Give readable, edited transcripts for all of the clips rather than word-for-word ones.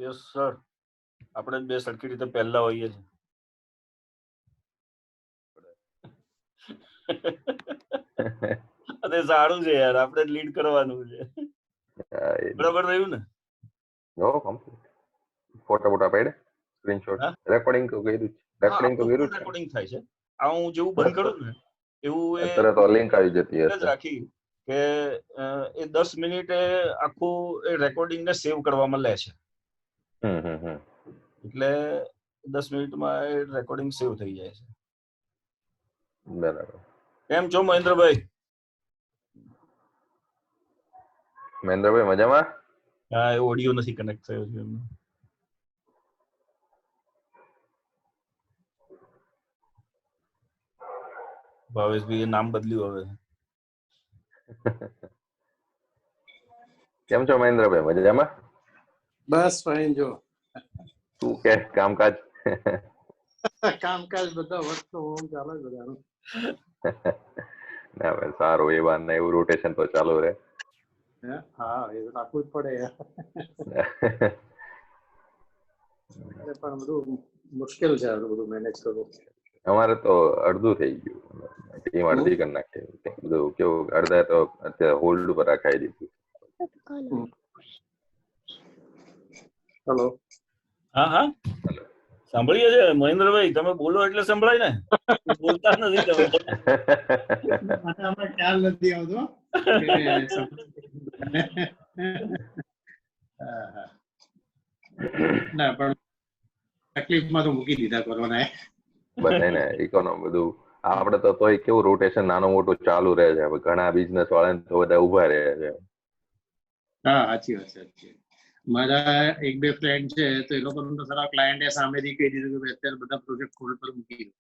Yes sir, આપણે બે સરખી રીતે પહેલા હોઈએ છીએ. અને સારું છે યાર, આપણે લીડ કરવાનું છે. બરાબર થયું ને? નો કમ્પ્લીટ. ફોટા પાડ્યા, સ્ક્રીનશોટ, રેકોર્ડિંગ તો કર્યું છે. રેકોર્ડિંગ તો કર્યું છે. રેકોર્ડિંગ થાય છે. આ હું જેવું બંધ કરું ને એવું એ તરત લિંક આવી જતી હશે. રાખી કે એ 10 મિનિટે આખું એ રેકોર્ડિંગ ને સેવ કરવામાં લે છે. એટલે 10 મિનિટમાં એ રેકોર્ડિંગ સેવ થઈ જાય છે. બરાબર. કેમ છો મહેન્દ્રભાઈ? મહેન્દ્રભાઈ મજામાં? હા, એ ઓડિયો નથી કનેક્ટ થયો છે એમનો. ભાવેશભાઈ નામ બદલ્યું હવે. કેમ છો મહેન્દ્રભાઈ, મજામાં? બસ ફાઈન. જો શું કે કામકાજ? કામકાજ બધા વર્ક ફ્રોમ હોમ ચાલે બધાનું. ના ભાઈ સારું, એ વાત ના, એવું રોટેશન તો ચાલુ રહે. હા, એ રાખવું જ પડે. પણ બધું મુશ્કેલ છે બધું મેનેજ કરવું. અમારે તો અડધું થઈ ગયું, ટીમ અડધી કરી નાખી. બધું કેવું, અડધા તો અત્યારે હોલ્ડ પર રખાઈ દીધું. હેલો. હા હા, સાંભળીએ છે મહેન્દ્રભાઈ, તમે બોલો એટલે સંભળાય ને, બોલતા નથી તમે. ખ્યાલ નથી આવતો. ના પણ તકલીફમાં તો મૂકી દીધા કોરોના. બધાને ઇકોનોમી બધું આપડે તો તોય કેવું રોટેશન નાનું મોટું ચાલુ રહે છે. ઘણા બિઝનેસ વાળાને તો બધા ઉભા રહે છે. હા, સાચી વાત છે. મારા એક બે ફ્રેન્ડ છે તો એ લોકો તો સારા ક્લાયન્ટે સામેથી કહી દીધું કે અત્યારે બધા પ્રોજેક્ટ હોલ્ડ પર મૂકી દો.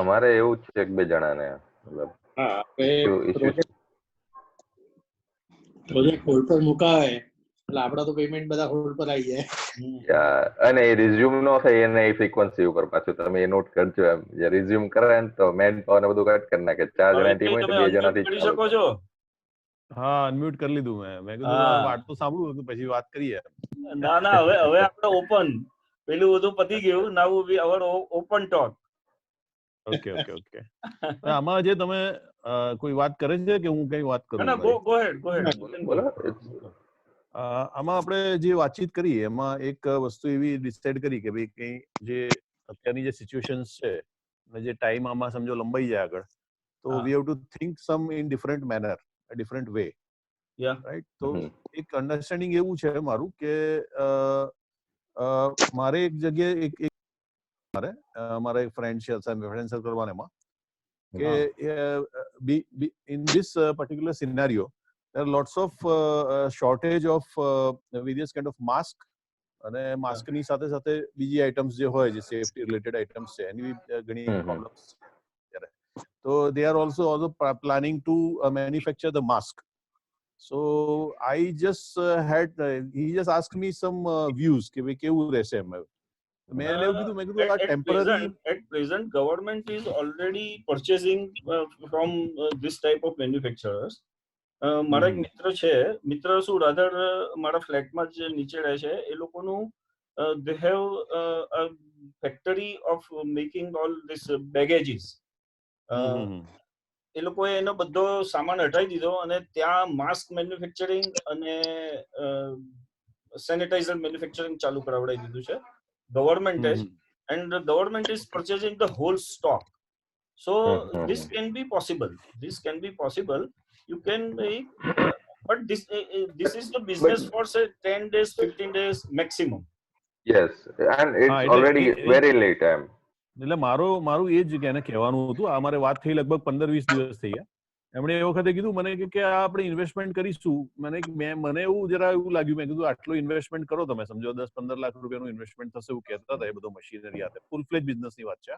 અમારે એવું જ છે, એક બે જણાને મતલબ પ્રોજેક્ટ હોલ્ડ પર મુકાય એટલે આપડા તો પેમેન્ટ બધા હોલ્ડ પર આવી જાય. અને એ રિઝ્યુમ નો થાય એને એ ફ્રીક્વન્સી ઉપર પાછું તમે એ નોટ કરજો. એમ જે રિઝ્યુમ કરે ને તો મેન પાવર ને બધું કટ કરી નાખે. 4 જણા ટીમ હોય તો 2 જણાથી કરી શકો છો. હા, અનમ્યુટ કરી લીધું મેં કીધું વાત તો સાંભળું હતું પછી વાત કરીએ. ના ના, હવે આપણે ઓપન, પેલું બધું પતી ગયું. નાઉ વી અવર ઓપન ટોક. ઓકે. આમાં જે તમે કોઈ વાત કરે છે કે હું કઈ વાત કરું? ના, ગો હેડ. બોલો. આમાં આપણે જે વાતચીત કરી એમાં એક વસ્તુ એવી ડિસાઈડ કરી કે ભાઈ કઈ જે અત્યારની જે સિચ્યુએશન્સ છે અને જે ટાઈમ આમાં સમજો લંબાઈ જાય આગળ, તો we have to think some in different manner, a different way, right? તો એક અન્ડરસ્ટેન્ડિંગ એવું છે મારું કે મારે એક જગ્યાએ મારા એક ફ્રેન્ડ છે ફ્રેન્ડ સર્કલ એમાં કે in this particular scenario there are lots of shortage of various kind of mask અને માસ્ક ની સાથે સાથે બીજી આઇટમ્સ જે હોય જે સેફટી રિલેટેડ આઇટમ્સ છે એની ઘણી પ્રોબ્લેમ્સ છે. તો they are also planning to manufacture the mask. So I just he just asked me some views કે ભાઈ કેવું રહેશે એમ. મેં એવું કીધું આ temporary at present government is already purchasing from this type of manufacturers. મારા એક મિત્ર શું રાધર મારા ફ્લેટમાં જે નીચે રહે છે એ લોકોનું they have a factory of making all this baggages. એ લોકોએ એનો બધો સામાન હટાવી દીધો અને ત્યાં માસ્ક મેન્યુફેક્ચરિંગ અને સેનિટાઇઝર મેન્યુફેક્ચરિંગ ચાલુ કરાવડાવી દીધું છે government is, and the government is purchasing the whole stock. So this can be possible. You can make, but this is the business for say 10 days, 15 days maximum. Yes, and it's already very late time. એટલે મારું એ જ કે એને કહેવાનું હતું. આ મારે વાત થઈ લગભગ 15-20 દિવસ થઈ ગયા. એમણે એ વખતે કીધું મને કે આ આપણે ઇન્વેસ્ટમેન્ટ કરીશું. મને એવું જરા એવું લાગ્યું, મેં કીધું આટલું ઇન્વેસ્ટમેન્ટ કરો તમે, સમજો 10-15 લાખ રૂપિયાનું ઇન્વેસ્ટમેન્ટ થશે એવું કહેતા હતા. એ બધો મશીનરી સાથે ફૂલ ફ્લેજ બિઝનેસની વાત છે.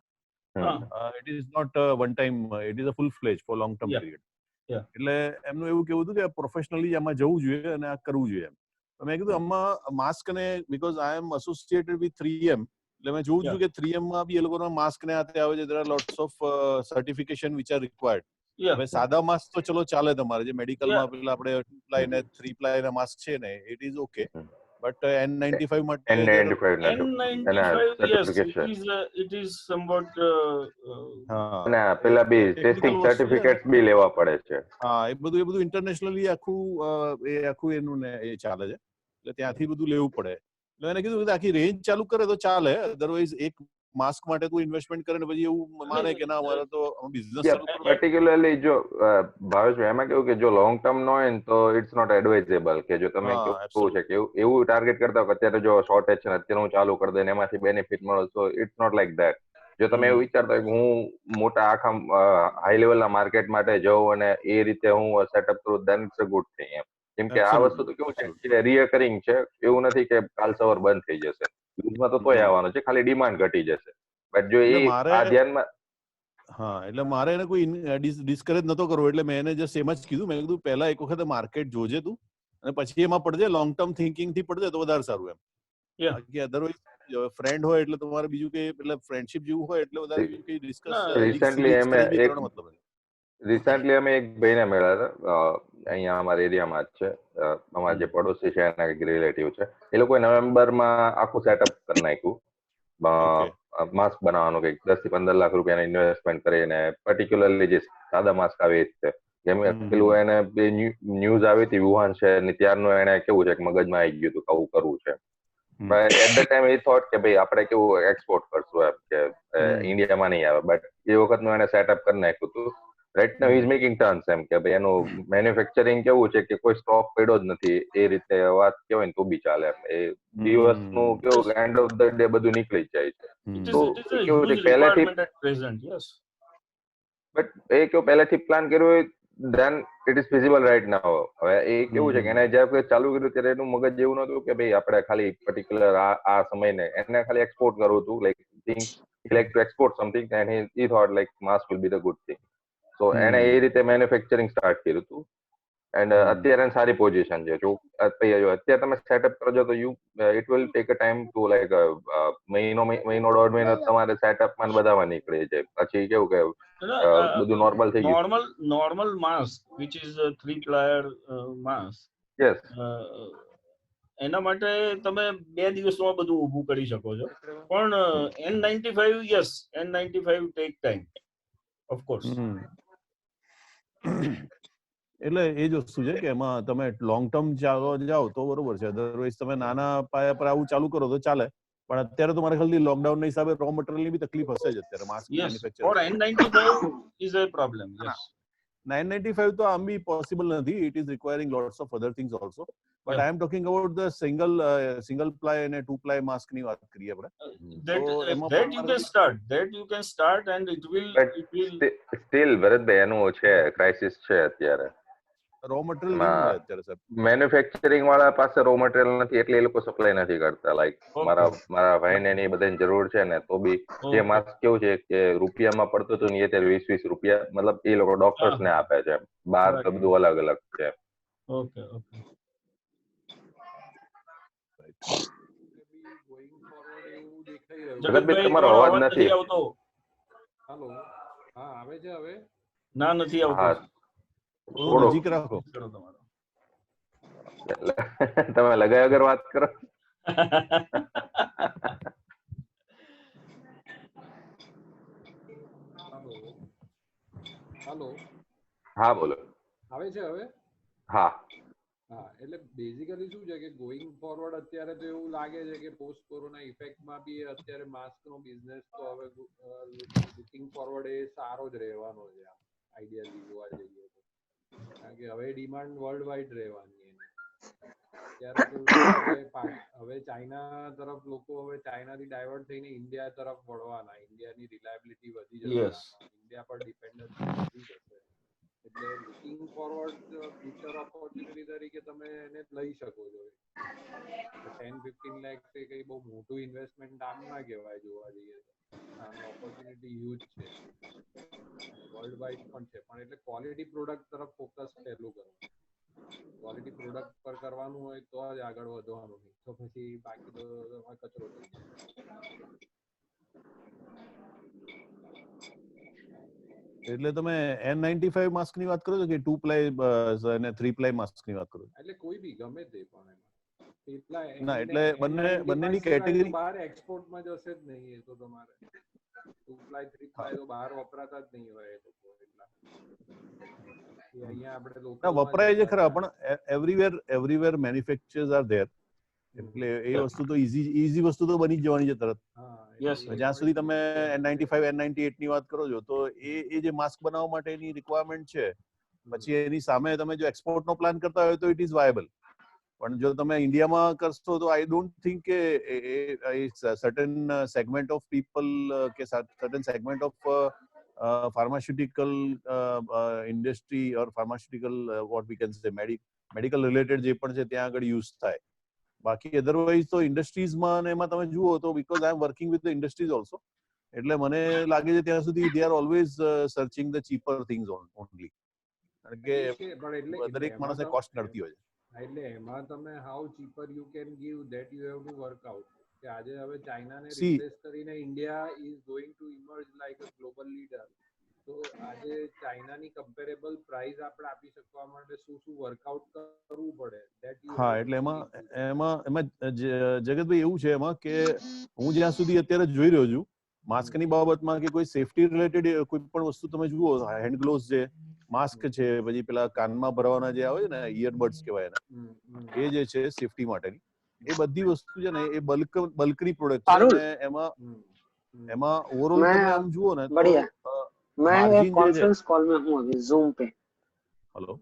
It is not one time, it is a full fledge for long term period. એટલે એમનું એવું કેવું હતું કે પ્રોફેશનલી આમાં જવું જોઈએ અને આ કરવું જોઈએ. મેં કીધું આમાં માસ્ક ને, because I am associated with 3M, એટલે મેં જોઉં છું કે 3M માં બી એ લોકોના માસ્ક ને આતે આવે છે. there are lots of certification which are required. હવે સાદા માસ્ક તો ચલો ચાલે તમારે, જે મેડિકલમાં પેલા આપણે 2 પ્લાય ને 3 પ્લાય ના માસ્ક છે ને, it is okay. But N95 માટે N95 નથી એના N95, yes, certification it is somewhat હા અને પેલા બી ટેસ્ટિંગ ટેકનિકલ વસ્તુ છે ને. સર્ટિફિકેટ્સ બી લેવા પડે છે. હા એ બધું ઇન્ટરનેશનલી આખું એનું ને એ ચાલે છે, એટલે ત્યાંથી બધું લેવું પડે. એટલે એને કીધું કે આખી રેન્જ ચાલુ કરે તો ચાલે, અધરવાઇઝ એક માસ્ક માટે તું ઇન્વેસ્ટમેન્ટ કરે ને પછી એવું માને કે ના મારે તો બિઝનેસ ચાલુ કરવો. પર્ટિક્યુલરલી જો ભાવેશભાઈ એમાં કેવું કે જો લોંગ ટર્મ નો હોય ને તો ઇટ્સ નોટ એડવાઇઝેબલ કે જો તમે હા, કેવું છે કે એવું ટાર્ગેટ કરતા હો કે અત્યારે જો શોર્ટેજ છે ને અત્યારે હું ચાલુ કરી દઉં એમાંથી બેનિફિટ મળે તો ઇટ્સ નોટ લાઈક ધેટ. જો તમે એવું વિચારતા હોય કે હું મોટા આખા હાઈ લેવલના માર્કેટ માટે જઉં અને એ રીતે હું સેટઅપ કરું દેન ઇટ્સ અ ગુડ થિંગ એમ. કેમ કે આ વસ્તુ તો કેવું છે રિકરિંગ છે, એવું નથી કે કાલ સવાર બંધ થઈ જશે. યુઝમાં તો તોય આવવાનો છે, ખાલી ડિમાન્ડ ઘટી જશે. બટ જો એ આ ધ્યાનમાં હા એટલે મારે એને કોઈ ડિસ્કરેજ નતો કરવો, એટલે મેં એને જસ્ટ એમ જ કીધું, મેં કીધું પહેલા એક વખત માર્કેટ જોજે તું અને પછી એમાં પડજે, લોંગ ટર્મ થિંકિંગ થી પડજે તો વધારે સારું એમ. બાકી અધરવાઇઝ ફ્રેન્ડ હોય એટલે તમારે બીજું કઈ એટલે ફ્રેન્ડશિપ જેવું હોય એટલે વધારે બીજું કઈ રિસેન્ટલી અમે એક ભાઈને મળ્યા હતા અહીંયા અમારા એરિયામાં જ છે, અમારા જે પડોશી છે એના એક રિલેટિવ છે, એ લોકોએ નવેમ્બરમાં આખું સેટઅપ કરી નાખ્યું માસ્ક બનાવવાનું, કંઈક 10 થી 15 લાખ રૂપિયાના ઇન્વેસ્ટમેન્ટ કરીને, પર્ટિક્યુલરલી જે સાદા માસ્ક આવે છે. જેમ પેલું એને ન્યૂઝ આવી હતી વુહાન છે ને ત્યારનું એને કેવું છે કે મગજમાં આવી ગયું હતું કે આવું કરવું છે. એટ ધ ટાઈમ એ થોટ કે ભાઈ આપણે કેવું એક્સપોર્ટ કરશું એમ કે ઇન્ડિયામાં નહીં આવે, બટ એ વખતનું એને સેટઅપ કરી નાખ્યું હતું. Right now is making turns એમ કે ભાઈ એનું મેન્યુફેક્ચરિંગ કેવું છે કે કોઈ સ્ટોક પડ્યો જ નથી, એ રીતે વાત કહેવાય ને તો બી ચાલે એમ. એ દિવસનું કેવું એન્ડ ઓફ ધ ડે બધું નીકળી જ જાય છે. તો કેવું છે પહેલેથી બટ એ કેવું પહેલેથી પ્લાન કર્યું હોય then it is feasible right now. હવે એ કેવું છે કે એને જ્યારે ચાલુ કર્યું ત્યારે એનું મગજ એવું નતું કે ભાઈ આપણે ખાલી પર્ટિક્યુલર આ સમયને એને ખાલી એક્સપોર્ટ કરવું હતું, like to export something and he thought like mask will be the good thing. So એને એ રીતે મેન્યુફેક્ચરિંગ સ્ટાર્ટ કર્યું હતું એન્ડ અત્યારે સારી પોઝિશન છે. જો અત્યારે તમે સેટઅપ કરજો તો it will take a time to like મહિનો દોઢ મહિનો તમારે સેટઅપમાં બધામાં નીકળી જાય. પછી કેવું કે બધું નોર્મલ થઈ ગયું. normal mask which is a 3-player mask, yes એના માટે તમે 2 દિવસમાં બધું ઊભું કરી શકો છો, પણ N95 yes, N95 take time of course. એટલે એ જ વસ્તુ છે કે એમાં તમે લોંગ ટર્મ જાઓ તો બરોબર છે, અધરવાઇઝ તમે નાના પાયા પર આવું ચાલુ કરો તો ચાલે, પણ અત્યારે તો મારે ખાલી લોકડાઉન ના હિસાબે રો મટીરિયલ ની બી તકલીફ હશે જ અત્યારે mask manufacture. For N95 is a problem. Yes. 995 તો આમ બી પોસિબલ નથી, it is requiring lots of other things also, but I am talking about the single ply અને 2 પ્લાય માસ્ક ની વાત કરીએ આપણે. that you can start and it will steel Bharatbhai એનું છે ક્રાઇસિસ છે અત્યારે. રો મટીરિયલ નહીં મળે અત્યારે સર. મેન્યુફેક્ચરિંગ વાળા પાસે રો મટીરિયલ નથી એટલે એ લોકો સપ્લાય નથી કરતા. લાઈક મારા ભાઈને ની બધાની જરૂર છે ને તો બી જે માસ્ક કેવું છે કે રૂપિયામાં પડતું હતું ને અત્યારે 20 રૂપિયા, મતલબ એ લોકો ડોક્ટર્સ ને આપે છે, બહાર તો બધું અલગ અલગ છે. ઓકે જગતભાઈ તમારો અવાજ નથી આવતો. હેલો, હા આવે છે હવે? ના નથી આવતો. થોડું નજીક રાખો. તમે લગાય વગર વાત કરો. હેલો, હા બોલો. આવે છે હવે? હા હા, એટલે બેઝિકલી શું છે કે ગોઈંગ ફોરવર્ડ અત્યારે તો એવું લાગે છે કે પોસ્ટ કોરોના ઇફેક્ટમાં બી અત્યારે માસ્કનો બિઝનેસ તો હવે લુકિંગ ફોરવર્ડ એ સારો જ રહેવાનો છે આમ આઈડિયાલી જોવા જઈએ તો, કારણ કે હવે ડિમાન્ડ વર્લ્ડ વાઇડ રહેવાની એની. અત્યારે તો હવે ચાઇના તરફ લોકો હવે ચાઇનાથી ડાયવર્ટ થઈને ઇન્ડિયા તરફ વળવાના, ઇન્ડિયાની રિલાયબિલિટી વધી જશે, ઇન્ડિયા પર ડિપેન્ડન્સી વધી જશે. એટલે લુકિંગ ફોરવર્ડ ફ્યુચર ઓપોર્ચ્યુનિટી તરીકે તમે એને લઈ શકો છો. 10-15 લાખ એ કઈ બહુ મોટું ઇન્વેસ્ટમેન્ટ આમ ના કહેવાય જોવા જઈએ તો. આનો ઓપોર્ચ્યુનિટી હ્યુજ છે અને વર્લ્ડ વાઇડ પણ છે, પણ એટલે ક્વોલિટી પ્રોડક્ટ તરફ ફોકસ પહેલું કરવું. ક્વોલિટી પ્રોડક્ટ પર કરવાનું હોય તો જ આગળ વધવાનું, નહીં તો પછી બાકી તો કચરો થઈ જાય. એટલે તમે N95 માસ્ક ની વાત કરો છો કે 2 પ્લાય અને 3 પ્લાય માસ્ક ની વાત કરો છો? એટલે કોઈ બી ગમે તે પણ એમાં એટલા ના, એટલે બંનેની કેટેગરી બહાર એક્સપોર્ટમાં જશે જ નહીં. એ તો તમારે 2 ply 3 ply તો બહાર વપરાતા જ નહીં હોય એ લોકો એટલા. એ અહીંયા આપણે લોકલ વપરાય છે ખરા, પણ એવરીવેર મેન્યુફેક્ચર્સ આર ધેર. એટલે એ વસ્તુ તો ઈઝી વસ્તુ તો બની જ જવાની છે તરત. જ્યાં સુધી તમે N95 N98 ની વાત કરો છો, તો એ જે માસ્ક બનાવવા માટેની રિક્વાયરમેન્ટ છે, પછી એની સામે તમે જો એક્સપોર્ટનો પ્લાન કરતા હોય તો ઇટ ઇઝ વાયેબલ. પણ જો તમે ઇન્ડિયામાં કરશો તો આઈ ડોન્ટ થિંક કે સર્ટન સેગમેન્ટ ઓફ પીપલ કે certain segment of pharmaceutical industry or pharmaceutical what we can say medical related જે પણ છે ત્યાં આગળ યુઝ થાય. બાકી અધરવાઇઝ તો ઇન્ડસ્ટ્રીઝમાં ને એમાં તમે જુઓ તો because I M working with the industries also, એટલે મને લાગે છે ત્યાં સુધી they are always searching the cheaper things only, કારણ કે દરેક માણસને કોસ્ટ નડતી હોય છે. એટલે એમાં તમે how cheaper you can give that you have to work out. કે આજે હવે ચાઇનાને રિપ્લેસ કરીને India is going to emerge like a global leader. તો આજે ચાઇનાની કમ્પેરેબલ પ્રાઇસ આપણે આપી શકવા માટે શું વર્કઆઉટ કરવું પડે? હા, એટલે એમાં જગતભાઈ એવું છે એમાં કે હું જ્યાં સુધી અત્યારે જોઈ રહ્યો છું માસ્કની બાબતમાં કે કોઈ સેફટી રિલેટેડ કોઈ પણ વસ્તુ તમે જુઓ, હેન્ડ ગ્લોવ્સ છે, માસ્ક છે, પછી પેલા કાનમાં ભરવાના જે આવે છે ને ઇયરબડ્સ કહેવાય એને, એ જે છે સેફટી માટેની, એ બધી વસ્તુ છે ને એ બલ્કની પ્રોડક્ટ છે. અને એમાં ઓવરઓલ તમે આમ જુઓ ને તો मैं एक कॉन्फ्रेंस कॉल में हूँ अभी Zoom पे. हेलो,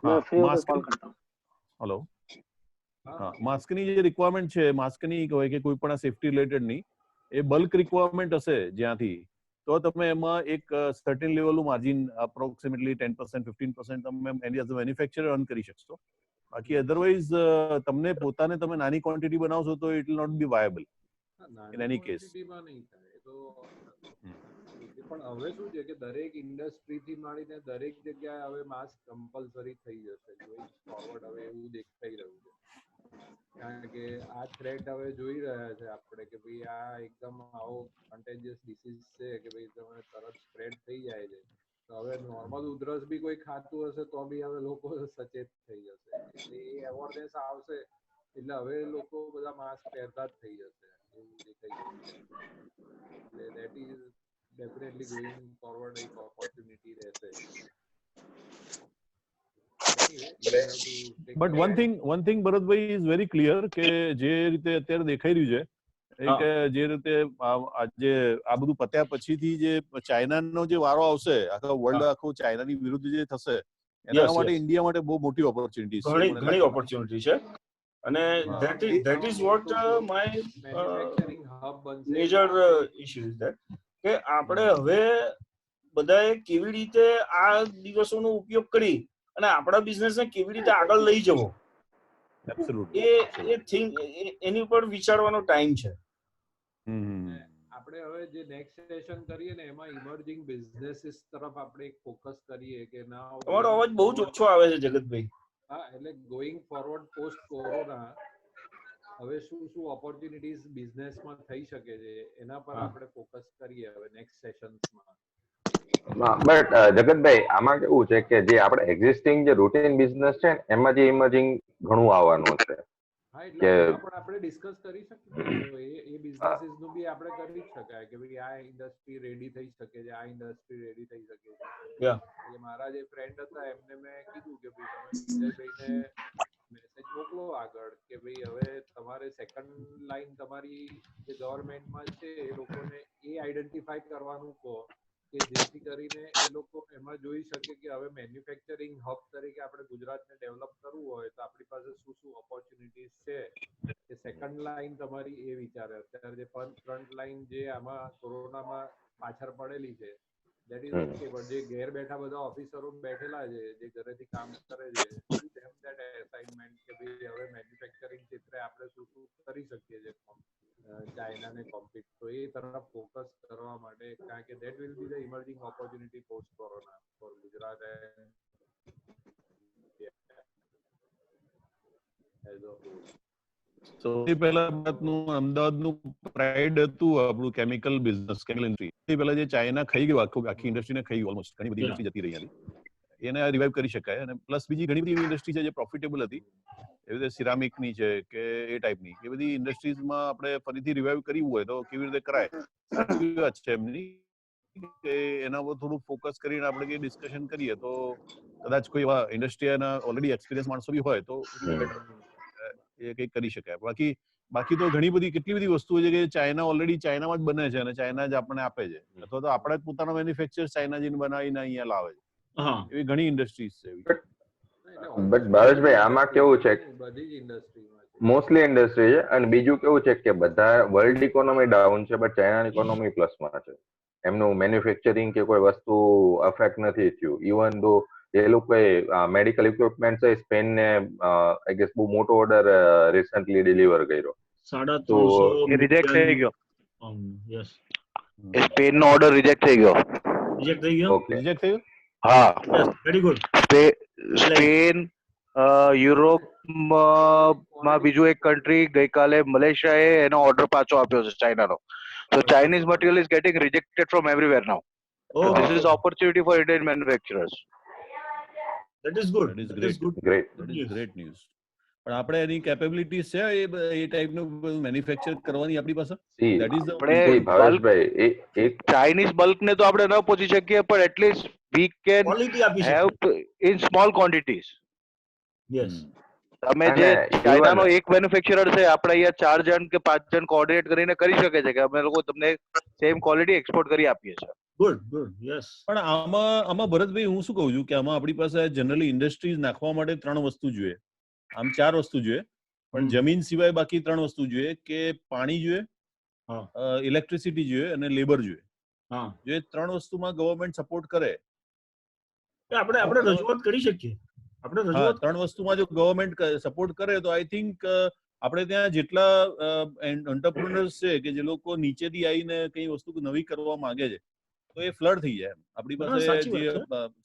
मैं फ्री होकर कॉल करता हूँ. हेलो, હા, માસ્કની જે રિક્વાયરમેન્ટ છે, માસ્કની હોય કે કોઈ પણ સેફટી રિલેટેડની એ બલ્ક રિક્વાયરમેન્ટ હશે જ્યાંથી, તો તમે એમાં એક સર્ટેન લેવલનું માર્જિન અપ્રોક્સિમેટલી 10% 15% તમે એની એઝ અ મેન્યુફેક્ચરર અર્ન કરી શકશો. બાકી અધરવાઇઝ તમને પોતાને તમે નાની ક્વોન્ટિટી બનાવશો તો it will not be viable in any case. પણ હવે શું છે કે દરેક ઇન્ડસ્ટ્રીથી માંડીને દરેક જગ્યાએ હવે માસ્ક કમ્પલસરી થઈ જશે. ગોઈંગ ફોરવર્ડ હવે એવું દેખાઈ રહ્યું છે, કારણ કે આ થ્રેટ હવે જોઈ રહ્યા છે આપણે કે ભાઈ આ એકદમ આવો કન્ટેજિયસ ડિસીઝ છે કે ભાઈ તમે તરત સ્પ્રેડ થઈ જાય છે. તો હવે નોર્મલ ઉધરસ બી કોઈ ખાતું હશે તો બી હવે લોકો સચેત થઈ જશે. એટલે એ અવેરનેસ આવશે એટલે હવે લોકો બધા માસ્ક પહેરતા જ થઈ જશે એવું દેખાઈ રહ્યું છે. એટલે that is definitely going forward એક opportunity રહેશે. But one thing Bharatbhai is very clear કે જે રીતે અત્યારે દેખાઈ રહ્યું છે કે જે રીતે આજે આ બધું પત્યા પછીથી જે ચાઇનાનો જે વારો આવશે, આખા વર્લ્ડ આખું ચાઇનાની વિરુદ્ધ જે થશે, એના માટે ઇન્ડિયા માટે બહુ મોટી ઓપોર્ચ્યુનિટી છે, ઘણી ઓપોર્ચ્યુનિટી છે. અને that is what my major issue is that કે આપણે હવે બધાએ કેવી રીતે આ દિવસોનો ઉપયોગ કરી અને આપણા બિઝનેસને કેવી રીતે આગળ લઈ જવો, એ થિંગ એની ઉપર વિચારવાનો ટાઈમ છે. આપણે હવે જે નેક્સ્ટ સેશન કરીએ ને એમાં ઇમર્જિંગ બિઝનેસીસ તરફ આપણે એક ફોકસ કરીએ કે ના. તમારો અવાજ બહુ જ ઓછો આવે છે જગતભાઈ. હા, એટલે ગોઈંગ ફોરવર્ડ પોસ્ટ કોરોના હવે શું ઓપોર્ચ્યુનિટીઝ બિઝનેસમાં થઈ શકે છે એના પર આપણે ફોકસ કરીએ હવે નેક્સ્ટ સેશન્સમાં. બટ જગતભાઈ આમાં કેવું છે કે જે આપણે એક્ઝિસ્ટિંગ જે રૂટીન બિઝનેસ છે એમાં જે ઇમર્જિંગ ઘણું આવવાનું છે. હા, એટલે પણ આપણે ડિસ્કસ કરી શકીએ એ બિઝનેસીસ નું બી આપણે કરી જ શકાય કે ભાઈ આ ઇન્ડસ્ટ્રી રેડી થઈ શકે છે, આ ઇન્ડસ્ટ્રી રેડી થઈ શકે છે. એટલે મારા જે ફ્રેન્ડ હતા એમને મેં કીધું કે ભાઈ તમે વિજયભાઈને મેસેજ મોકલો આગળ કે ભાઈ હવે તમારે સેકન્ડ લાઈન તમારી જે ગવર્મેન્ટમાં છે એ લોકોને એ આઈડેન્ટિફાઈ કરવાનું કહો કે જેથી કરીને એ લોકો એમાં જોઈ શકે કે હવે મેન્યુફેક્ચરિંગ હબ તરીકે આપણે ગુજરાતને ડેવલપ કરવું હોય તો આપણી પાસે શું ઓપોર્ચ્યુનિટીઝ છે. એ સેકન્ડ લાઈન તમારી એ વિચારે. અત્યારે જે ફ્રન્ટ લાઈન જે આમાં કોરોનામાં પાછળ પડેલી છે દેટ ઇઝ ઓકે, પણ જે ઘેર બેઠા બધા ઓફિસરો બેઠેલા છે જે ઘરેથી કામ કરે છે અસાઇનમેન્ટ કે ભાઈ હવે મેન્યુફેક્ચરિંગ ક્ષેત્રે આપણે શું કરી શકીએ છીએ ચાઇનાને કોમ્પિટ, તો એ તરફ ફોકસ કરવા માટે, કારણ કે that will be the emerging opportunity post corona for Gujarat and as a whole. સૌથી પહેલા અમદાવાદનું પ્રાઇડ હતું આપણું કેમિકલ બિઝનેસ, કેમિકલ ઇન્ડસ્ટ્રી. સૌથી પહેલા જે ચાઇના ખાઈ ગયું આખી ઇન્ડસ્ટ્રીને ખાઈ ગયું, ઓલમોસ્ટ ઘણી બધી ઇન્ડસ્ટ્રી જતી રહી હતી, એને રિવાઇવ કરી શકાય. અને પ્લસ બીજી ઘણી બધી એવી ઇન્ડસ્ટ્રી છે જે પ્રોફિટેબલ હતી એવી રીતે સિરામિકની છે કે એ ટાઈપની એ બધી ઇન્ડસ્ટ્રીઝમાં આપણે ફરીથી રિવાઇવ કરવું હોય તો કેવી રીતે કરાય, સાચી વાત છે એમની કે એના પર થોડું ફોકસ કરીને આપણે કઈ ડિસ્કશન કરીએ તો કદાચ કોઈ એવા ઇન્ડસ્ટ્રીના ઓલરેડી એક્સપિરિયન્સ માણસો બી હોય તો એ કંઈક કરી શકાય. બાકી તો ઘણી બધી કેટલી બધી વસ્તુઓ છે કે ચાઇના ઓલરેડી ચાઇનામાં જ બને છે અને ચાઇના જ આપણને આપે છે, અથવા તો આપણે જ પોતાના મેન્યુફેક્ચર ચાઇના જઈને બનાવીને અહીંયા લાવે છે. એવી ઘણી ઇન્ડસ્ટ્રીઝ છે. બટ ભાવેશભાઈ આમાં કેવું છે, બધી જ ઇન્ડસ્ટ્રીમાં મોસ્ટલી ઇન્ડસ્ટ્રી છે, અને બીજું કેવું છે કે બધા વર્લ્ડ ઇકોનોમી ડાઉન છે બટ ચાઇનાની ઇકોનોમી પ્લસમાં છે. એમનું મેન્યુફેક્ચરિંગ કે કોઈ વસ્તુ અફેક્ટ નથી થયું. ઇવન દો એ લોકોએ મેડિકલ ઇક્વિપમેન્ટ છે સ્પેન ને આઈ ગેસ બહુ મોટો ઓર્ડર રિસન્ટલી ડિલિવર કર્યો. 350 રિજેક્ટ થઈ ગયો. યસ, સ્પેન નો ઓર્ડર રિજેક્ટ થઈ ગયો. રિજેક્ટ થઈ ગયો. ઓકે, રિજેક્ટ થયું? હા, યસ, વેરી ગુડ. સ્પેન, યુરોપમાં બીજું એક કન્ટ્રી ગઈકાલે મલેશિયાએ એનો ઓર્ડર પાછો આપ્યો છે ચાઇનાનો. So Chinese material is getting rejected from everywhere now. So this is opportunity for Indian manufacturers. That is good. That is That is good. Great. That is great news. પણ આપણે એની capabilities છે એ ટાઈપનું manufacture કરવાની આપણી પાસે? That is the ભાવેશભાઈ એક Chinese bulk ને તો આપણે ન પહોંચી શકીએ, પણ એટલીસ્ટ વી કેન ક્વોલિટી આપી હેવ શકે. In small quantities. યસ, તમે જે ચાઇનાનો એક મેન્યુફેક્ચરર છે, આપણે અહીંયા 4 જણ કે 5 જણ કોઓર્ડિનેટ કરીને કરી શકે છે કે અમે લોકો તમને સેમ ક્વોલિટી એક્સપોર્ટ કરી આપીએ છીએ. Good good. યસ, પણ આમાં ભરતભાઈ હું શું કહું છું કે આમાં આપણી પાસે જનરલી ઇન્ડસ્ટ્રીઝ નાખવા માટે 3 વસ્તુ જોઈએ, આમ 4 વસ્તુ જોઈએ, પણ જમીન સિવાય બાકી 3 વસ્તુ જોઈએ કે પાણી જોઈએ, ઇલેક્ટ્રિસિટી જોઈએ અને લેબર જોઈએ. જો 3 વસ્તુમાં ગવર્મેન્ટ સપોર્ટ કરે આપણે રજૂઆત કરી શકીએ. આપણે રજૂઆત 3 વસ્તુમાં જો ગવર્મેન્ટ સપોર્ટ કરે તો આઈ થિંક આપણે ત્યાં જેટલા એન્ટરપ્રેન્યોર્સ છે કે જે લોકો નીચેથી આવીને કઈ વસ્તુ નવી કરવા માંગે છે તો એ ફ્લડ થઈ જાય. આપણી પાસે જે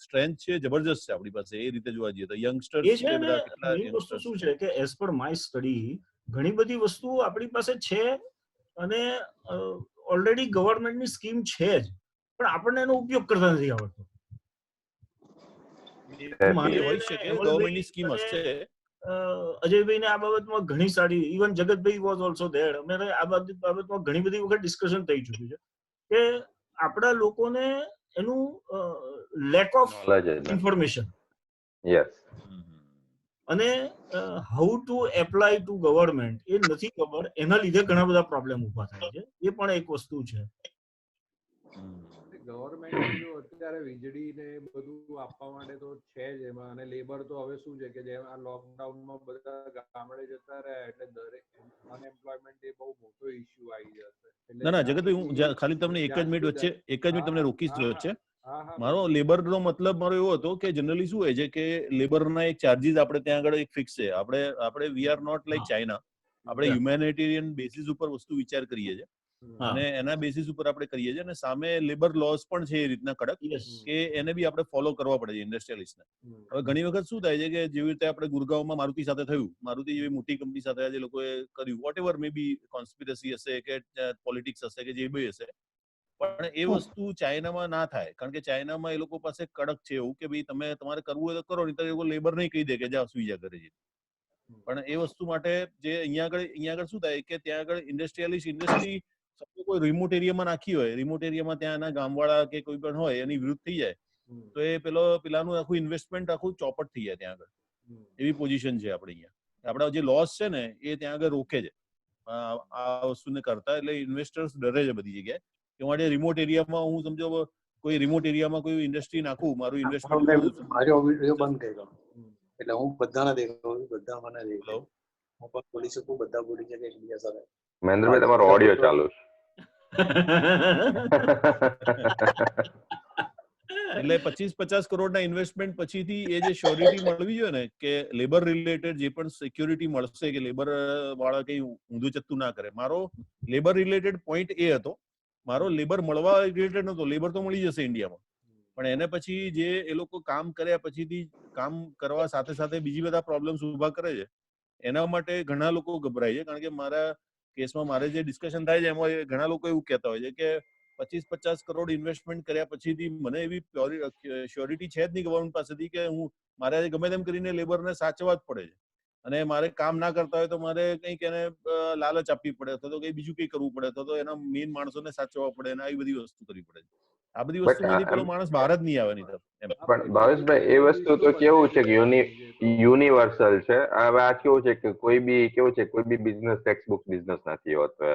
સ્ટ્રેન્થ છે જબરજસ્ત છે આપણી પાસે, એ રીતે જોવા જઈએ તો યંગસ્ટર્સ છે બધા કેટલા વસ્તુ શું છે કે એઝ પર માય સ્ટડી ઘણી બધી વસ્તુઓ આપણી પાસે છે અને ઓલરેડી ગવર્મેન્ટની સ્કીમ છે જ, પણ આપણને એનો ઉપયોગ કરતા નથી આવડતો. હોઈ શકે ગવર્મેન્ટની સ્કીમ હશે. અજયભાઈ ને આ બાબતમાં ઘણી સારી, even Jagatbhai was also there, અમે આ બાબતમાં ઘણી બધી વખત ડિસ્કશન થઈ ચુક્યું છે કે આપણા લોકોને એનું લેક ઓફ ઇન્ફોર્મેશન અને how to apply to government એ નથી ખબર, એના લીધે ઘણા બધા પ્રોબ્લેમ ઉભા થાય છે. એ પણ એક વસ્તુ છે. ગવર્મેન્ટ અત્યારે વીજળી ને બધું આપવા માટે તો છે જ એમાં, અને લેબર તો હવે શું છે કે જેમ આ લોકડાઉનમાં બધા ગામડે જતા રહ્યા એટલે દરેક અનએમ્પ્લોયમેન્ટ એ બહુ મોટો ઇશ્યુ આવી જશે. ના જગતભાઈ, હું ખાલી તમને એક જ મિનિટ તમને રોકીશ વચ્ચે. મારો લેબર નો મતલબ મારો એવો હતો કે જનરલી શું હોય છે કે લેબરના એક ચાર્જીસ આપણે ત્યાં આગળ એક ફિક્સ છે. આપણે we are not like China, આપણે હ્યુમેનિટેરિયન બેસિસ ઉપર વસ્તુ વિચાર કરીએ છીએ અને એના બેસિસ ઉપર આપણે કરીએ છીએ, અને સામે લેબર લોસ પણ છે એ રીતના કડક કે એને બી આપણે ફોલો કરવા પડે છે ઇન્ડસ્ટ્રીયલિસ્ટને. હવે ઘણી વખત શું થાય છે કે જેવી રીતે આપણે ગુરગાંવમાં મારુતિ સાથે થયું, મારુતિ જેવી મોટી કંપની સાથે આજે લોકોએ કર્યું, વોટ એવર મે બી કોન્સ્પિરસી હશે કે પોલિટિક્સ હશે કે જે બી હશે, પણ એ વસ્તુ ચાઇનામાં ના થાય. કારણ કે ચાઇનામાં એ લોકો પાસે કડક છે એવું કે ભાઈ તમે તમારે કરવું હોય તો કરો, નહીં તો એ લોકો લેબર નહીં કહી દે કે જા સુઈ જા કરે છે. પણ એ વસ્તુ માટે જે અહીંયા આગળ શું થાય કે ત્યાં આગળ ઇન્ડસ્ટ્રી કોઈ રિમોટ એરિયામાં નાખી હોય, રિમોટ એરિયામાં ત્યાંના ગામવાળા કે કોઈ પણ હોય એની વિરુદ્ધ થઈ જાય તો એ પેલાનું આખું ઇન્વેસ્ટમેન્ટ આખું ચોપટ થઈ જાય ત્યાં આગળ. એવી પોઝિશન છે આપણે અહીંયા. આપણા જે લોસ છે ને એ ત્યાં આગળ રોકે છે આ વસ્તુને કરતા. એટલે ઇન્વેસ્ટર્સ ડરે છે બધી જગ્યાએ કે માટે રિમોટ એરિયામાં હું સમજો કોઈ રિમોટ એરિયામાં કોઈ ઇન્ડસ્ટ્રી નાખું, મારું ઇન્વેસ્ટમેન્ટ મારો વિડિયો બંધ થઈ ગયો એટલે હું બધાને દેખાડું, બધા મને દેખાડે, હું પણ બોલી શકું, બધા બોલી શકે એકબીજા સાથે. મહેન્દ્રભાઈ તમારો ઓડિયો ચાલુ છે. એટલે 25-50 કરોડના ઇન્વેસ્ટમેન્ટ પછીથી એ જે શ્યોરિટી મળવી જોઈએ ને કે લેબર રિલેટેડ જે પણ સિક્યોરિટી મળશે કે લેબર વાળા કઈ ઊંધું ચત્તું ના કરે. મારો લેબર રિલેટેડ પોઈન્ટ એ હતો, મારો લેબર મળવા રિલેટેડ નતો. લેબર તો મળી જશે ઇન્ડિયામાં, પણ એને પછી જે એ લોકો કામ કર્યા પછીથી કામ કરવા સાથે સાથે બીજી બધા પ્રોબ્લેમ્સ ઉભા કરે છે, એના માટે ઘણા લોકો ગભરાય છે. કારણ કે મારા કેસમાં મારે જે ડિસ્કશન થાય છે એમાં ઘણા લોકો એવું કહેતા હોય છે કે 25-50 કરોડ ઇન્વેસ્ટમેન્ટ કર્યા પછીથી મને એવી શ્યોરિટી છે જ નહીં ગવર્મેન્ટ પાસેથી કે મારે ગમે તેમ કરીને લેબરને સાચવવા જ પડે છે. અને મારે કામ ના કરતા હોય તો મારે કંઈક એને લાલચ આપવી પડે અથવા તો કંઈ બીજું કંઈ કરવું પડે અથવા તો એના મેઇન માણસોને સાચવવા પડે અને આવી બધી વસ્તુ કરવી પડે. આ બધી વસ્તુમાંથી પેલો માણસ બહાર જ નહીં આવે નહીં તો. પણ ભાવેશભાઈ એ વસ્તુ તો કેવું છે કે યુનિવર્સલ છે. હવે આ કેવું છે કે કોઈ બી બિઝનેસ ટેક્સ્ટબુક બિઝનેસ નથી હોતો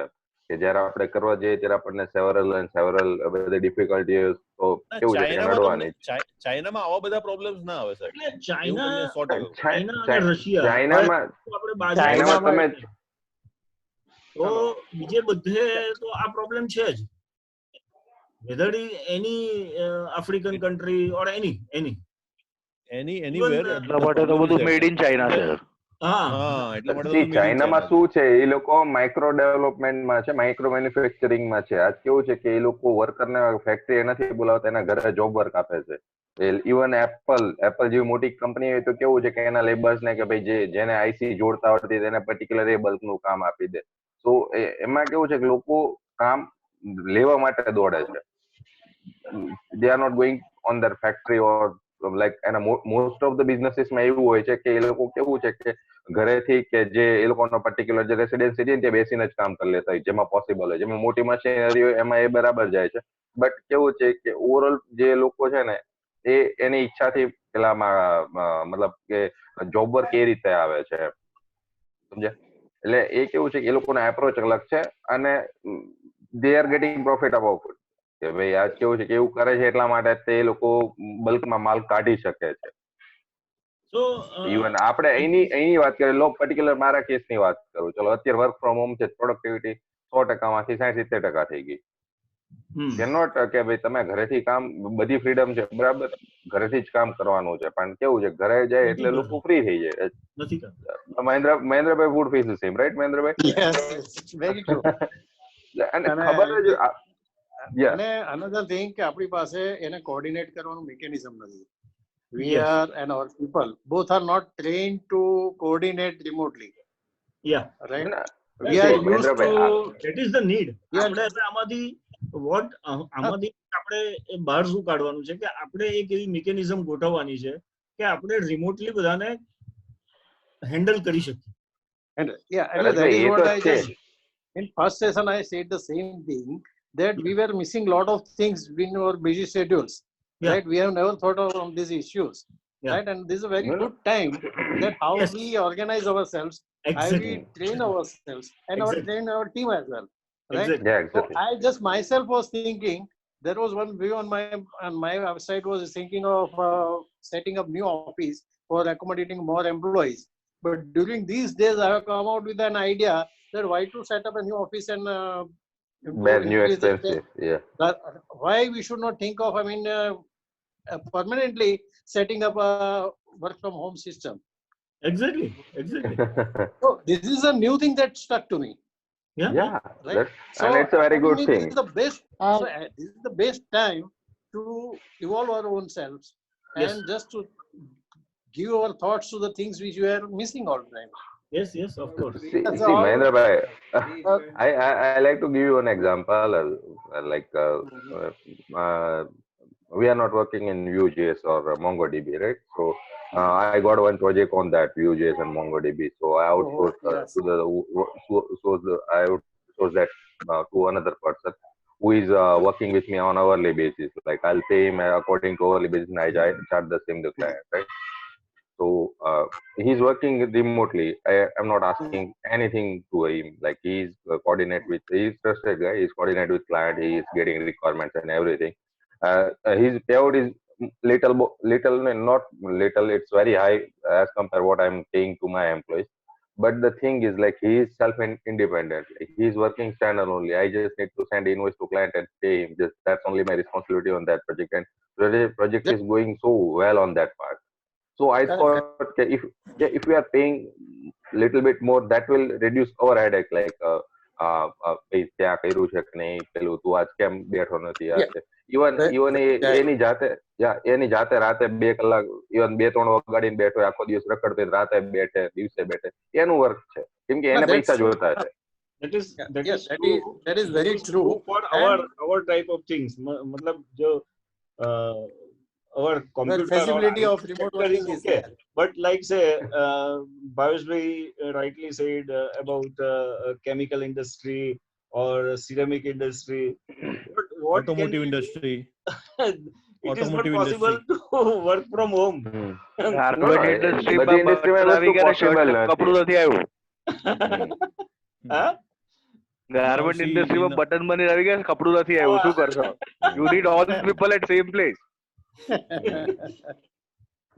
કે જયારે આપણે કરવા જઈએ ત્યારે આપણને સેવરલ બધી ડિફિકલ્ટીઝ તો કેવું છે કે નડવાની. ચાઇનામાં આવા બધા પ્રોબ્લેમ્સ ના આવે સાહેબ. એટલે ચાઇના અને રશિયા ચાઇનામાં તમે તો બીજે બધે તો આ પ્રોબ્લેમ છે જ. whether it is any African country or anywhere. એટલા માટે તો બધું મેડ ઇન ચાઇના છે. ચાઇનામાં શું છે એ લોકો માઇક્રો ડેવલપમેન્ટમાં છે, માઇક્રો મેન્યુફેક્ચરિંગમાં છે. આજ કેવું છે કે એ લોકો વર્કરને ફેક્ટરી નથી બોલાવતા, એના ઘરે જોબ વર્ક આપે છે. ઇવન એપલ જેવી મોટી કંપની હોય તો કેવું છે કે એના લેબર્સ ને કે ભાઈ જેને આઈસી જોડતા આવડતી તેને પર્ટિક્યુલર એ બલ્ક નું કામ આપી દે. તો એમાં કેવું છે કે લોકો કામ લેવા માટે દોડે છે. they are not going on their factory or like and most of the businesses માં એવું હોય છે કે એ લોકો કેવું છે કે ઘરેથી કે જે એ લોકોનો પર્ટિક્યુલર જે રેસિડેન્સી છે ત્યાં બેસીને જ કામ કરી લેતા હોય જેમાં પોસિબલ હોય. જેમાં મોટી મશીનરી હોય એમાં એ બરાબર જાય છે. બટ કેવું છે કે ઓવરઓલ જે લોકો છે ને એની ઈચ્છાથી પેલામાં મતલબ કે જોબ વર્ક એ રીતે આવે છે, સમજ્યા? એટલે એ કેવું છે કે એ લોકોનો એપ્રોચ અલગ છે અને they are getting profit about it. કે ભાઈ આ કેવું છે કે એવું કરે છે એટલા માટે તે લોકો બલ્કમાં માલ કાઢી શકે છે. ઇવન આપણે અહીંની વાત કરીએ, લો પર્ટિક્યુલર મારા કેસની વાત કરું. ચલો અત્યારે વર્ક ફ્રોમ હોમ છે, પ્રોડક્ટિવિટી 100%માંથી 60-70% થઈ ગઈ. કેનોટ કે ભાઈ તમે ઘરેથી કામ, બધી ફ્રીડમ છે બરાબર, ઘરેથી જ કામ કરવાનું છે, પણ કેવું છે ઘરે જાય એટલે લોકો ફ્રી થઈ જાય. Mahendrabhai would feel the same, right Mahendrabhai? Very true. અને ખબર જ અને another thing કે આપણી પાસે એને કોઓર્ડિનેટ કરવાનું મિકેનિઝમ નથી. We are and our people both are not trained to coordinate remotely. Yeah. Right? We are used to, that is the need. આપણે આમાંથી આપણે બહાર શું કાઢવાનું છે કે આપણે એક એવી મિકેનિઝમ ગોઠવવાની છે કે આપણે રિમોટલી બધાને હેન્ડલ કરી શકીએ. And yeah, and that is what I just in first session I said the same thing, that we were missing lot of things in our busy schedules. Right? We have never thought of these issues. Right? And this is a very good time that how we organize ourselves, how we train ourselves, and train our team as well. Right? So I just myself was thinking, there was one view on my website was thinking of setting up new office for accommodating more employees. But during these days, I have come out with an idea that why to set up a new office and bear new expenses. Why we should not think of, permanently setting up a work from home system. Exactly. So this is a new thing that stuck to me. Right? And it's a very good thing. This is the best time to evolve our own selves and just to give our thoughts to the things which we are missing all the time. Yes, of course. See Mahendra bhai, I like to give you an example. We are not working in Vue.js or MongoDB, right? So I got one project on that, Vue.js and MongoDB. So I outsourced that to another person who is working with me on hourly basis. Like I'll pay him according to hourly basis and I charge the same to the client, right? So he's working remotely. I am not asking anything to him. Like he's trusted guy. He's coordinate with client. He is getting requirements and everything. His payout is little, not little. It's very high as compared to what I'm paying to my employees. But the thing is, like, he is self-independent. Like, he's working standalone only. I just need to send invoice to client and pay him. That's only my responsibility on that project. And the project is going so well on that part. So I thought if we are paying little bit more, that will reduce our headache. Like, ત્યાં કર્યું છે કે નહીં, પેલું તું આજ કેમ બેઠો નથી, ઇવન એની જાતે રાતે 2 કલાક, ઇવન 2-3 વગાડીને બેઠો, આખો દિવસ રખડતો રાતે બેઠે, દિવસે બેઠે, એનું વર્ક છે, કેમ કે એને પૈસા જોતા છે. That is very true for our type of things. मतलब जो our computer feasibility or of remote sector is working is okay. there. But like say, Bhaveshbhai rightly said about chemical industry or ceramic industry. What can automotive we do? industry, It is not automotive possible industry. to work from home. Garment ઇન્ડસ્ટ્રીમાં બધી ઇન્ડસ્ટ્રીમાં button આવી વસ્તુ ગયા ને possible shirt નથી. કપડું નથી આવ્યું. Huh? ગાર્મેન્ટ see, ઇન્ડસ્ટ્રીમાં in- બટન બની આવી ગયા ને કપડું નથી આવ્યું. શું કરશો? You need all the people at same place.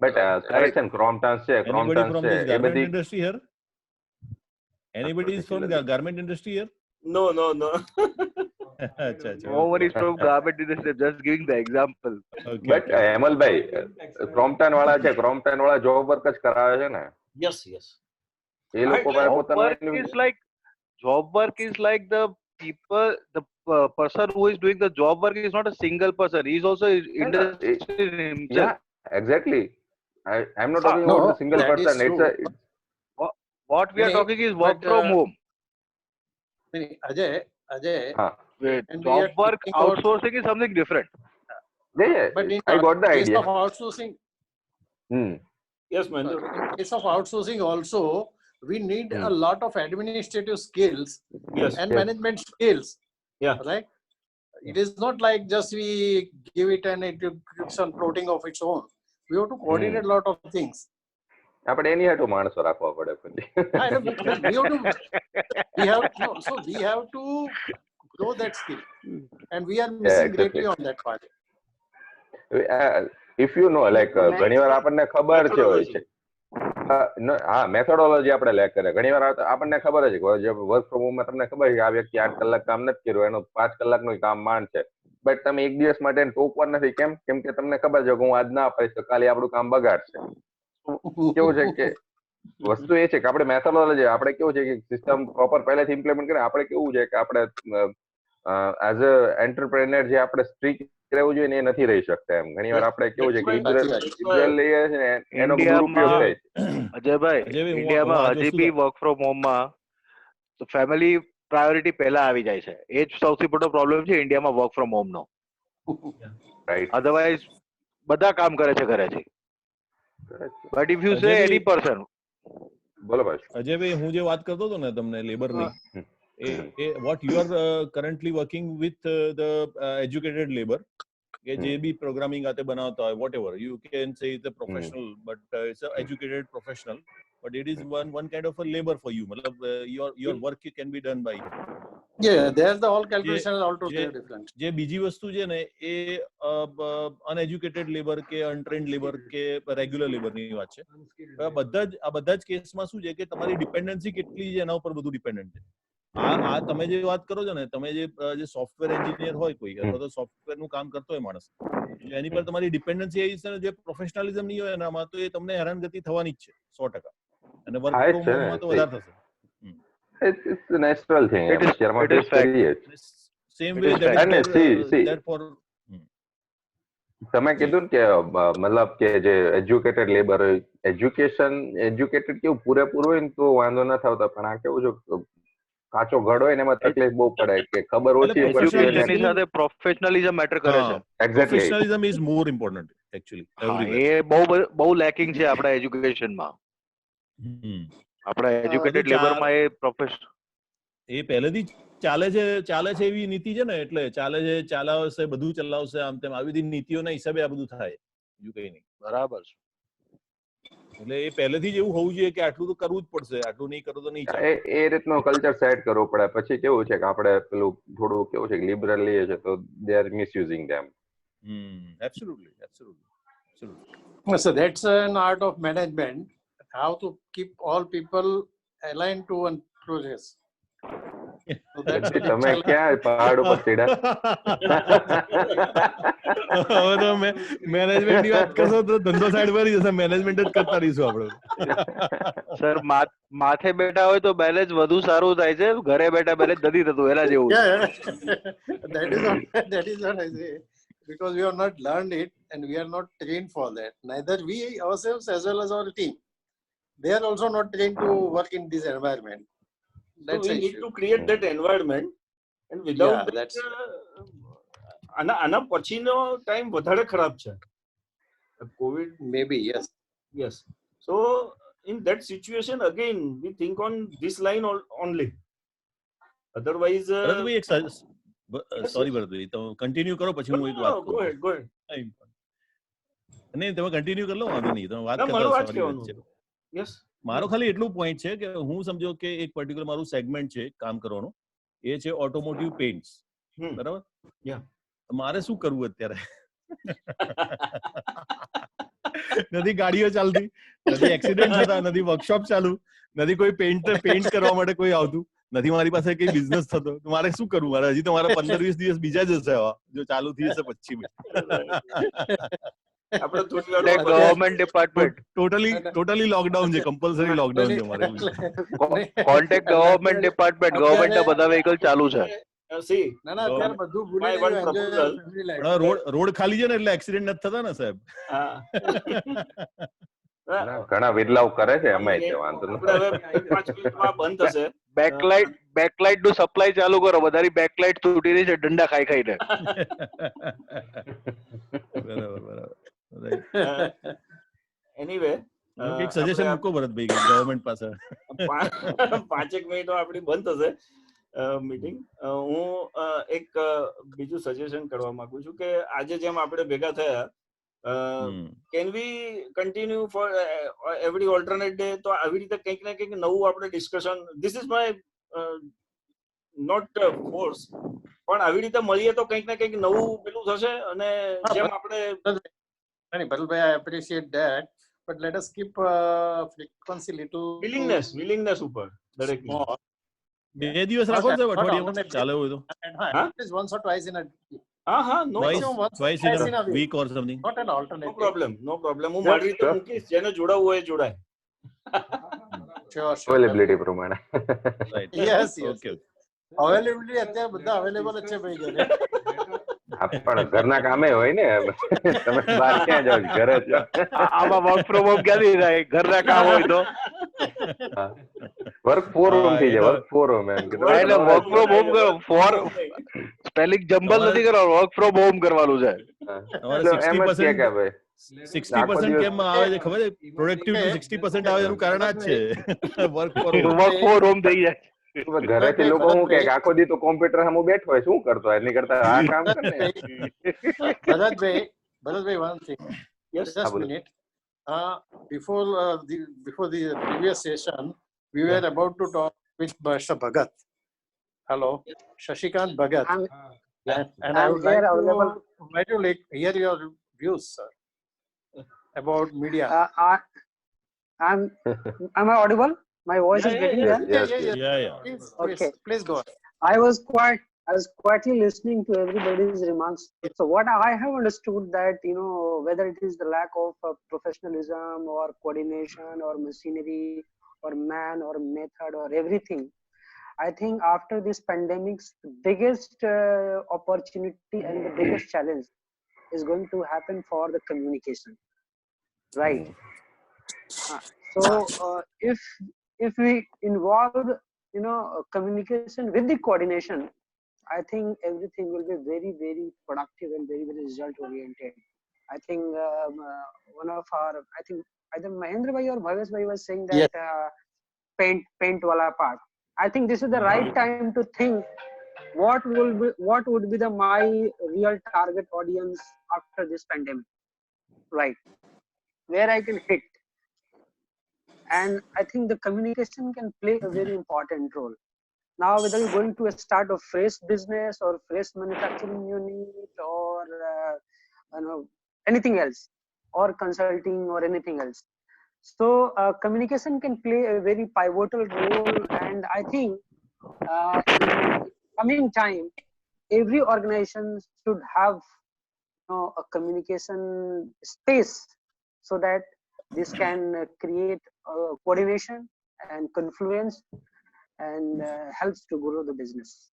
But કરે છે ને ક્રોમ્પટન્સ છે, Anybody ક્રોમ્પટન્સ from છે this એ garment બધી industry here? Anybody is from particularly. garment industry here? No, no, no. Acha, acha, No one okay. is from garment industry. Just giving the example. Okay, but okay. હેમલભાઈ Crompton વાળા છે, Crompton વાળા job work જ કરાવે છે ને, Yes, yes. એ લોકો પાસે Job પોતાનું work is like the people, the person who is doing the job work is not a single person. He is also industry in himself. Yeah, exactly. I'm not talking No, about the single that is person. It's true. What we are Right, talking is work but, from home. Ajay, હા, and we are Job work talking about- outsourcing is something different. but in I got the case idea. of outsourcing, Yes, Mahendra. in case of outsourcing also, we need a Hmm. lot of administrative skills Yes. and Yes. management skills. Yeah. Right? It is not like just we give it and it keeps on floating of its own. We have to coordinate a lot of things. આપણે એની હાટુ માણસો રાખવા પડે પછી. I know, but we have to grow that skill, and we are missing exactly. greatly on that part. If you know, like ઘણીવાર આપણને ખબર છે હોય છે, હા મેથોડોલોજી આપણે લેક કરે, ઘણીવાર આપણને ખબર છે કે જે વર્ક ફ્રોમ હોમ માં તમને ખબર છે કે આ વ્યક્તિ 8 કલાક કામ નથી કર્યું, એનું 5 કલાકનું કામ માંડ છે, બટ તમે એક દિવસ માટે એને ટોકવા નથી. કેમ કે તમને ખબર છે કે હું આજ ના આપીશ તો કાલે આપણું કામ બગાડશે. કેવું છે કે વસ્તુ એ છે કે આપણે મેથોડોલોજી, આપણે કેવું છે કે સિસ્ટમ પ્રોપર પહેલેથી ઇમ્પ્લિમેન્ટ કરે. આપણે કેવું છે કે આપણે એઝ અ એન્ટરપ્રેન્યોર જે આપણે સ્ટ્રીક રહેવું જોઈએ ને એ નથી રહી શકતા. એમ ઘણીવાર આપણે કેવું છે કે ઇન્ડિવિડ્યુઅલ લઈએ છે ને એનો દુરુપયોગ થાય છે. અજયભાઈ, ઇન્ડિયામાં હજી બી વર્ક ફ્રોમ હોમ માં ફેમિલી પ્રાયોરિટી પહેલા આવી જાય છે. એ જ સૌથી મોટો પ્રોબ્લેમ છે ઇન્ડિયામાં વર્ક ફ્રોમ હોમ નો. રાઈટ. અધરવાઇઝ બધા કામ કરે છે ઘરેથી. But if you say any person, બોલો ભાઈ. અજયભાઈ, હું જે વાત કરતો હતો ને તમને લેબરની, એ what you are currently working with the educated labour, કે જે બી પ્રોગ્રામિંગ આતે બનાવતા હોય, whatever you can say it's a professional, but it's a educated professional, but it is one kind of a labor for you. Matlab, your work can be done by you. Yeah, there's the whole calculation is altogether different. જે બીજી વસ્તુ છે ને એ uneducated labour કે અનટ્રેન્ડ labour કે regular લેબરની વાત છે. આ બધા જ કેસમાં શું છે કે તમારી ડિપેન્ડન્સી કેટલી છે એના ઉપર બધું ડિપેન્ડન્ટ છે. આ તમે જે વાત કરો છો ને, તમે જે સોફ્ટવેર એન્જિનિયર હોય કોઈ, અથવા તો સોફ્ટવેર નું કામ કરતો હોય માણસ, એની પર તમારી ડિપેન્ડન્સી આવી છે ને, જે પ્રોફેશનલિઝમ નહીં હોય એનામાં, તો એ તમને હેરાનગતિ થવાની જ છે 100%. અને વર્ક ફ્રોમ હોમમાં તો વધારે થશે. It's a natural thing. It is fact. Same way that for તમે કીધું કે મતલબ કે જે એજ્યુકેટેડ લેબર હોય, એજ્યુકેટેડ કેવું પૂરેપૂરું હોય ને તો વાંધો ન થતો, પણ આ કેવું છે કાચો ઘડ હોય ને એમાં તકલીફ બહુ પડે કે ખબર ઓછી પડતી હોય. એની સાથે પ્રોફેશનલિઝમ મેટર કરે છે. Exactly. Professionalism is more important actually everywhere. એ બહુ લેકિંગ છે આપણા એજ્યુકેશનમાં. આપણા એજ્યુકેટેડ લેબરમાં એ પ્રોફેશન એ પહેલેથી ચાલે છે એવી નીતિ છે ને, એટલે ચલાવશે, બધું ચલાવશે, આમ તેમ આવી બધી નીતિઓના હિસાબે આ બધું થાય, બીજું કઈ નહીં. બરાબર છે. એટલે એ પહેલેથી જ એવું હોવું જોઈએ કે આટલું તો કરવું જ પડશે, આટલું નહીં કરો તો નહીં ચાલે. એ રીતનો કલ્ચર સેટ કરવો પડે. પછી કેવું છે કે આપણે પેલું થોડું કેવું છે કે લિબરલ લઈએ છે તો they are misusing them. Absolutely. So that's an art of management, how to keep all people aligned to one process. So that's a તમે ક્યાં પહાડ ઉપર ચડ્યા? હવે તો મેનેજમેન્ટની વાત કરશો તો ધંધો સાઈડ પર જશે, મેનેજમેન્ટ જ કરતા રહીશું આપણે. સર, માથે બેઠા હોય તો બેલેન્સ વધુ સારું થાય છે, ઘરે બેઠા બેલેન્સ નથી થતું, એના જેવું. That is what I say, because we have not learned it and we are not trained for that. Neither we ourselves as well as our team. They are also not trained to work in this environment. So we need to create that environment, and without that, આના પછીનો time વધારે ખરાબ છે. COVID. Maybe, yes. Yes. So in that situation, again, we think on this line only. Otherwise, Bharatbhai એક yes, sorry yes. Bharatbhai તમે continue કરો પછી No, હું એક no, વાત no, go કરું ahead, go ahead. નહીં તમે કન્ટિન્યુ કરી લો વાંધો નહીં તમે વાત ના, કરતા મારું આ જ સોરી કહેવાનું વચ્ચે હતું. Yes. મારો ખાલી એટલું પોઈન્ટ છે કે હું સમજો કે એક પર્ટિક્યુલર મારું સેગમેન્ટ છે કામ કરવાનું એ છે ઓટોમોટિવ પેઇન્ટ્સ બરાબર Yeah. મારે શું કરવું અત્યારે નથી ગાડીઓ ચાલતી નથી એક્સિડન્ટ થતા નથી વર્કશોપ ચાલુ નથી કોઈ પેઇન્ટ કરવા માટે કોઈ આવતું નથી મારી પાસે કઈ બિઝનેસ થતો તો મારે શું કરવું મારે હજી તો મારા 15-20 દિવસ બીજા જશે જો ચાલુ થઈ જશે પછી આપણે થોડી વાર ગવર્મેન્ટ ડિપાર્ટમેન્ટ ટોટલી લોકડાઉન છે કમ્પલસરી લોકડાઉન છે મારે કોન્ટેક્ટ ગવર્મેન્ટ ડિપાર્ટમેન્ટ ગવર્મેન્ટના બધા વેહિકલ ચાલુ છે સી ના ના અત્યારે બધું ભૂલી My one proposal. રોડ ખાલી છે ને એટલે એક્સિડન્ટ નથી થતા ને સાહેબ ઘણા બદલાવ કરે છે અમે વાંધો આપણે હવે 5 મિનિટમાં બંધ થશે. બેકલાઇટ નું સપ્લાય ચાલુ કરો બધાની બેકલાઇટ તૂટી રહી છે ડંડા ખાઈ ખાઈને બરાબર એનીવે એક સજેશન મૂકો ભરતભાઈ ગવર્મેન્ટ પાસે 5 મિનિટમાં આપણી બંધ થશે મીટિંગ. હું એક બીજું સજેશન કરવા માંગુ છું કે આજે જેમ આપણે ભેગા થયા can we continue for every alternate day તો આવી રીતે કંઈક ને કંઈક નવું આપણે discussion this is my not force પણ આવી રીતે મળીએ તો કંઈક ને કંઈક નવું પેલું થશે અને જેમ આપણે Bharatbhai, I appreciate that, but let us keep frequency little willingness ઉપર દરેક more. 2 દિવસ રાખો સાહેબ અઠવાડિયામાં ચાલે હોય તો At least once or twice in a week. no twice in a week or something. Not an alternate. No problem. હું મારી રીતે મૂકીશ જેને જોડાવું હોય જોડાય. Sure. અવેલેબિલિટી પ્રમાણે. Yes. Okay. Availability અત્યારે બધા અવેલેબલ જ છે ભાઈ ઘરે. પણ ઘરના કામે હોય ને તમે બહાર ક્યાં જાવ ઘરે જ આમાં વર્ક ફ્રોમ હોમ ક્યાંથી થાય ઘરના કામ હોય તો વર્ક ફોર હોમ થઈ જાય વર્ક ફોર હોમ એમ એટલે વર્ક ફ્રોમ હોમ કરો ફોર સ્પેલિંગ જમ્બલ નથી કરવાનું વર્ક ફ્રોમ હોમ કરવાનું છે એમ જ કે ભાઈ 60% કેમ આવે છે ખબર છે પ્રોડક્ટિવિટી 60% આવે એનું કારણ આ જ છે વર્ક ફોર હોમ થઈ જાય ઘરેથી લોકો શું કે આખો દી તો કોમ્પ્યુટર સામે બેઠો હોય શું કરતો હોય એની કરતા આ કામ કરે Bharatbhai, one thing. Yes, just a minute. Before the previous session, we were about to talk with Mr. Bhagat. Hello, Shashikant Bhagat. And I would like to hear your views, sir, about media. Am I audible? My voice is getting there. Yeah. Please go on. I was quietly listening to everybody's remarks. So what I have understood that, whether it is the lack of professionalism or coordination or machinery or man or method or everything, I think after this pandemic, the biggest opportunity and the biggest challenge is going to happen for the communication, right? So if we involve communication with the coordination, I think everything will be very, very productive and very, very result oriented. I think one of our, I think either Mahendra Bhai or Bhavesh Bhai was saying that paint wala part. I think this is the right time to think what would be my real target audience after this pandemic, right? Where I can hit. And I think the communication can play a very important role. Now, whether you're going to start a fresh business or fresh manufacturing unit or anything else, or consulting or anything else. So communication can play a very pivotal role, and I think in coming time, every organization should have a communication space so that this can create coordination and confluence and helps to grow the business,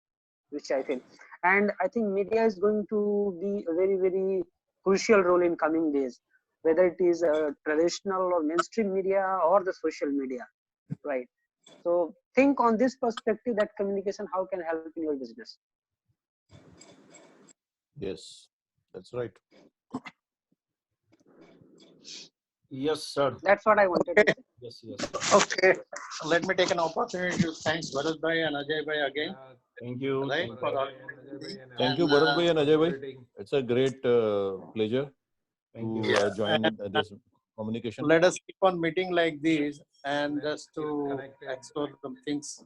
which I think. And I think media is going to be a very, very crucial role in coming days, whether it is traditional or mainstream media or the social media, right? So think on this perspective that communication, how can help in your business. Yes, that's right. Yes, sir. That's what I wanted to say. Yes, yes. Okay. Let me take an opportunity to thank Bharat Bhai and Ajay Bhai again. Thank you. Right, Thank for you. all. Thank you, Bharat Bhai and Ajay Bhai. It's a great pleasure Thank to you. join this communication. Let us keep on meeting like this and Let's just keep to connected. explore some things.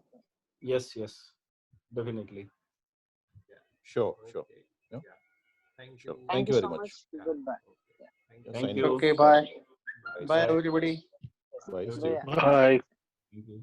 Yes, yes. Definitely. Sure, sure. Okay. Yeah. Yeah. Thank Sure. you. Thank you very so much. Goodbye. Thank you. Thank Signing you. off. Okay, bye. Bye. Bye, everybody. Bye. See Okay. you. Bye. Thank you.